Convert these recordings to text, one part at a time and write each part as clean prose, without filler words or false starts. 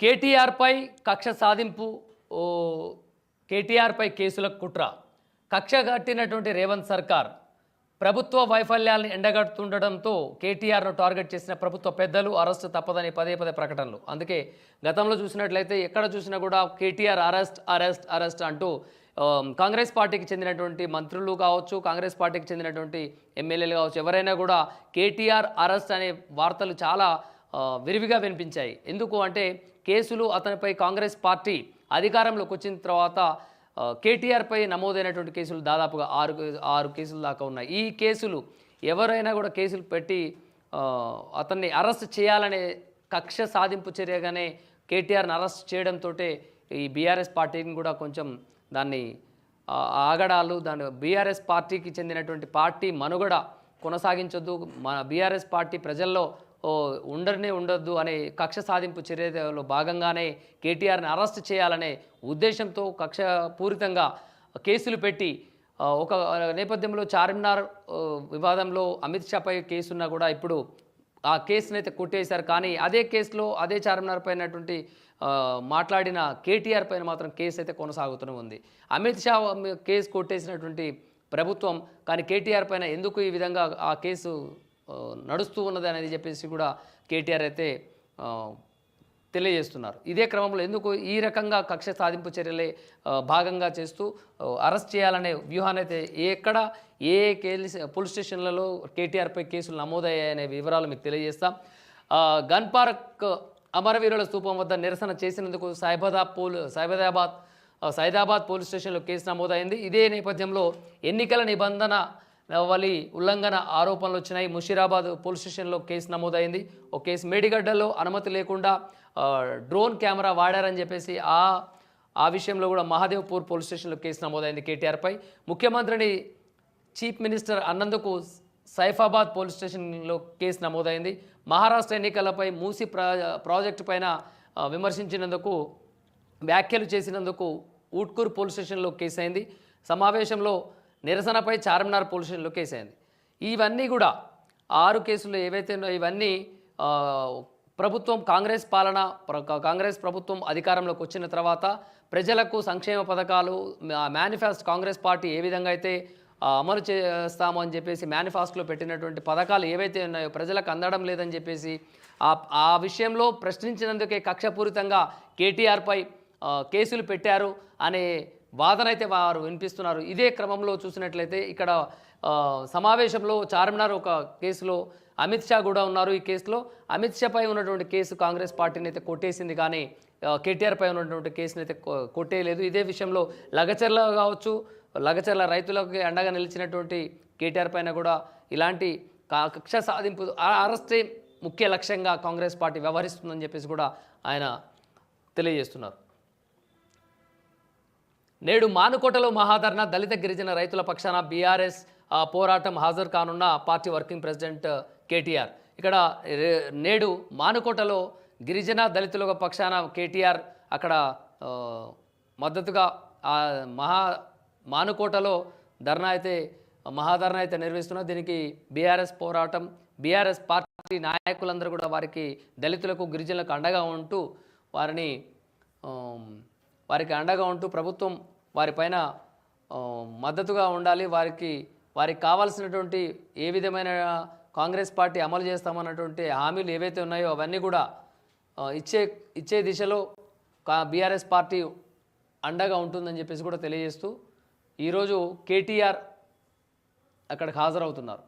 కేటీఆర్పై కక్ష సాధింపు ఓ కేటీఆర్పై కేసుల కుట్ర కక్ష కట్టినటువంటి రేవంత్ సర్కార్ ప్రభుత్వ వైఫల్యాలను ఎండగడుతుండడంతో కేటీఆర్ను టార్గెట్ చేసిన ప్రభుత్వ పెద్దలు అరెస్టు తప్పదని పదే పదే ప్రకటనలు. అందుకే గతంలో చూసినట్లయితే ఎక్కడ చూసినా కూడా కేటీఆర్ అరెస్ట్ అరెస్ట్ అరెస్ట్ అంటూ కాంగ్రెస్ పార్టీకి చెందినటువంటి మంత్రులు కావచ్చు, కాంగ్రెస్ పార్టీకి చెందినటువంటి ఎమ్మెల్యేలు కావచ్చు, ఎవరైనా కూడా కేటీఆర్ అరెస్ట్ అనే వార్తలు చాలా విరివిగా వినిపించాయి. ఎందుకు అంటే కేసులు అతనిపై కాంగ్రెస్ పార్టీ అధికారంలోకి వచ్చిన తర్వాత కేటీఆర్పై నమోదైనటువంటి కేసులు దాదాపుగా ఆరు కేసులు దాకా ఉన్నాయి. ఈ కేసులు ఎవరైనా కూడా కేసులు పెట్టి అతన్ని అరెస్ట్ చేయాలనే కక్ష సాధింపు చర్యగానే కేటీఆర్ని అరెస్ట్ చేయడంతో ఈ బీఆర్ఎస్ పార్టీని కూడా కొంచెం దాన్ని ఆగడాలు బీఆర్ఎస్ పార్టీకి చెందినటువంటి పార్టీ మనుగడ కొనసాగించొద్దు, మన బీఆర్ఎస్ పార్టీ ప్రజల్లో ఉండొద్దు అనే కక్ష సాధింపు చర్యలో భాగంగానే కేటీఆర్ని అరెస్ట్ చేయాలనే ఉద్దేశంతో కక్షపూరితంగా కేసులు పెట్టి ఒక నేపథ్యంలో చార్మినార్ వివాదంలో అమిత్ షాపై కేసున్నా కూడా ఇప్పుడు ఆ కేసును అయితే కొట్టేశారు. కానీ అదే కేసులో అదే చార్మినార్ పైనటువంటి మాట్లాడిన కేటీఆర్ పైన మాత్రం కేసు అయితే కొనసాగుతూనే ఉంది. అమిత్ షా కేసు కొట్టేసినటువంటి ప్రభుత్వం కానీ కేటీఆర్ పైన ఎందుకు ఈ విధంగా ఆ కేసు నడుస్తూ ఉన్నది అనేది చెప్పేసి కూడా కేటీఆర్ అయితే తెలియజేస్తున్నారు. ఇదే క్రమంలో ఎందుకు ఈ రకంగా కక్ష సాధింపు చర్యలే భాగంగా చేస్తూ అరెస్ట్ చేయాలనే వ్యూహాన్ని అయితే ఎక్కడ ఏ పోలీస్ స్టేషన్లలో కేటీఆర్పై కేసులు నమోదయ్యాయనే వివరాలు మీకు తెలియజేస్తాం. గన్ పార్క్ అమరవీరుల స్తూపం వద్ద నిరసన చేసినందుకు సైదాబాద్ పోలీస్ స్టేషన్లో కేసు నమోదైంది. ఇదే నేపథ్యంలో ఎన్నికల నిబంధన వలి ఉల్లంఘన ఆరోపణలు వచ్చినాయి. ముషీరాబాద్ పోలీస్ స్టేషన్లో కేసు నమోదైంది. ఒక కేసు మేడిగడ్డలో అనుమతి లేకుండా డ్రోన్ కెమెరా వాడారని చెప్పేసి ఆ విషయంలో కూడా మహాదేవ్పూర్ పోలీస్ స్టేషన్లో కేసు నమోదైంది కేటీఆర్పై. ముఖ్యమంత్రిని చీఫ్ మినిస్టర్ అన్నందుకు సైఫాబాద్ పోలీస్ స్టేషన్లో కేసు నమోదైంది. మహారాష్ట్ర ఎన్నికలపై మూసీ ప్రాజెక్టు పైన విమర్శించినందుకు వ్యాఖ్యలు చేసినందుకు ఊట్కూర్ పోలీస్ స్టేషన్లో కేసు అయింది. సమావేశంలో నిరసనపై చార్మినార్ పోలీస్ స్టేషన్లో కేసు అయింది. ఇవన్నీ కూడా 6 కేసులు ఏవైతే ఉన్నాయో ఇవన్నీ ప్రభుత్వం కాంగ్రెస్ ప్రభుత్వం అధికారంలోకి వచ్చిన తర్వాత ప్రజలకు సంక్షేమ పథకాలు మేనిఫెస్టో కాంగ్రెస్ పార్టీ ఏ విధంగా అయితే అమలు చేస్తాము అని చెప్పేసి మేనిఫెస్టోలో పెట్టినటువంటి పథకాలు ఏవైతే ఉన్నాయో ప్రజలకు అందడం లేదని చెప్పేసి ఆ విషయంలో ప్రశ్నించినందుకే కక్షపూరితంగా కేటీఆర్పై కేసులు పెట్టారు అనే వాదన అయితే వారు వినిపిస్తున్నారు. ఇదే క్రమంలో చూసినట్లయితే ఇక్కడ సమావేశంలో చార్మినార్ ఒక కేసులో అమిత్ షా కూడా ఉన్నారు. ఈ కేసులో అమిత్ షాపై ఉన్నటువంటి కేసు కాంగ్రెస్ పార్టీని అయితే కొట్టేసింది, కానీ కేటీఆర్పై ఉన్నటువంటి కేసుని అయితే కొట్టేయలేదు. ఇదే విషయంలో లగచర్ల కావచ్చు, లగచర్ల రైతులకు అండగా నిలిచినటువంటి కేటీఆర్ పైన కూడా ఇలాంటి కక్ష సాధింపు అరెస్టే ముఖ్య లక్ష్యంగా కాంగ్రెస్ పార్టీ వ్యవహరిస్తుందని చెప్పేసి కూడా ఆయన తెలియజేస్తున్నారు. నేడు మానుకోటలో మహాధర్ణ దళిత గిరిజన రైతుల పక్షాన బీఆర్ఎస్ పోరాటం హాజరు కానున్న పార్టీ వర్కింగ్ ప్రెసిడెంట్ కేటీఆర్. ఇక్కడ నేడు మానుకోటలో గిరిజన దళితుల పక్షాన కేటీఆర్ అక్కడ మద్దతుగా మానుకోటలో మహాధర్నా అయితే నిర్వహిస్తున్నారు. దీనికి బీఆర్ఎస్ పోరాటం బీఆర్ఎస్ పార్టీ నాయకులందరూ కూడా వారికి దళితులకు గిరిజనులకు అండగా ఉంటూ వారికి అండగా ఉంటూ ప్రభుత్వం వారిపైన మద్దతుగా ఉండాలి, వారికి కావాల్సినటువంటి ఏ విధమైన కాంగ్రెస్ పార్టీ అమలు చేస్తామన్నటువంటి హామీలు ఏవైతే ఉన్నాయో అవన్నీ కూడా ఇచ్చే దిశలో బీఆర్ఎస్ పార్టీ అండగా ఉంటుందని చెప్పేసి కూడా తెలియజేస్తూ ఈరోజు కేటీఆర్ అక్కడికి హాజరవుతున్నారు.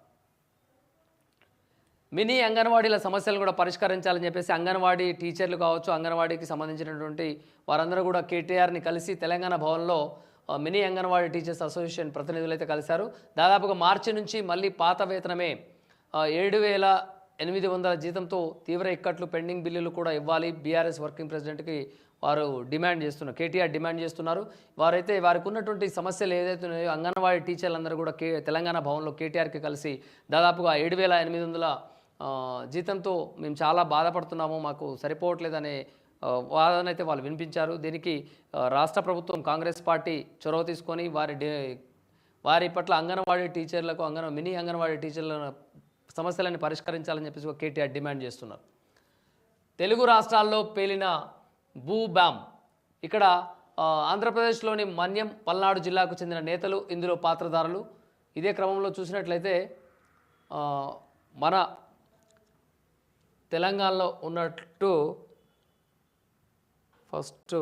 మినీ అంగన్వాడీల సమస్యలు కూడా పరిష్కరించాలని చెప్పేసి అంగన్వాడీ టీచర్లు కావచ్చు, అంగన్వాడీకి సంబంధించినటువంటి వారందరూ కూడా కేటీఆర్ని కలిసి తెలంగాణ భవన్లో మినీ అంగన్వాడీ టీచర్స్ అసోసియేషన్ ప్రతినిధులు అయితే కలిశారు. దాదాపుగా మార్చి నుంచి మళ్ళీ పాత వేతనమే 7,800 జీతంతో తీవ్ర ఇక్కట్లు పెండింగ్ బిల్లులు కూడా ఇవ్వాలి బీఆర్ఎస్ వర్కింగ్ ప్రెసిడెంట్కి వారు డిమాండ్ చేస్తున్నారు. కేటీఆర్ డిమాండ్ చేస్తున్నారు. వారికి ఉన్నటువంటి సమస్యలు ఏదైతే ఉన్నాయో అంగన్వాడీ టీచర్లందరూ కూడా తెలంగాణ భవన్లో కేటీఆర్కి కలిసి దాదాపుగా 7,800 జీతంతో మేము చాలా బాధపడుతున్నాము, మాకు సరిపోవట్లేదనే వాదన అయితే వాళ్ళు వినిపించారు. దీనికి రాష్ట్ర ప్రభుత్వం కాంగ్రెస్ పార్టీ చొరవ తీసుకొని వారి పట్ల అంగన్వాడీ టీచర్లకు మినీ అంగన్వాడీ టీచర్ల సమస్యలను పరిష్కరించాలని చెప్పేసి కేటీఆర్ డిమాండ్ చేస్తున్నారు. తెలుగు రాష్ట్రాల్లో పేలిన భూబామ్. ఇక్కడ ఆంధ్రప్రదేశ్లోని మన్యం, పల్నాడు జిల్లాకు చెందిన నేతలు ఇందులో పాత్రధారులు. ఇదే క్రమంలో చూసినట్లయితే మన తెలంగాణలో ఉన్నట్టు ఫస్ట్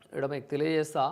ఇక్కడ మీకు తెలియజేస్తా.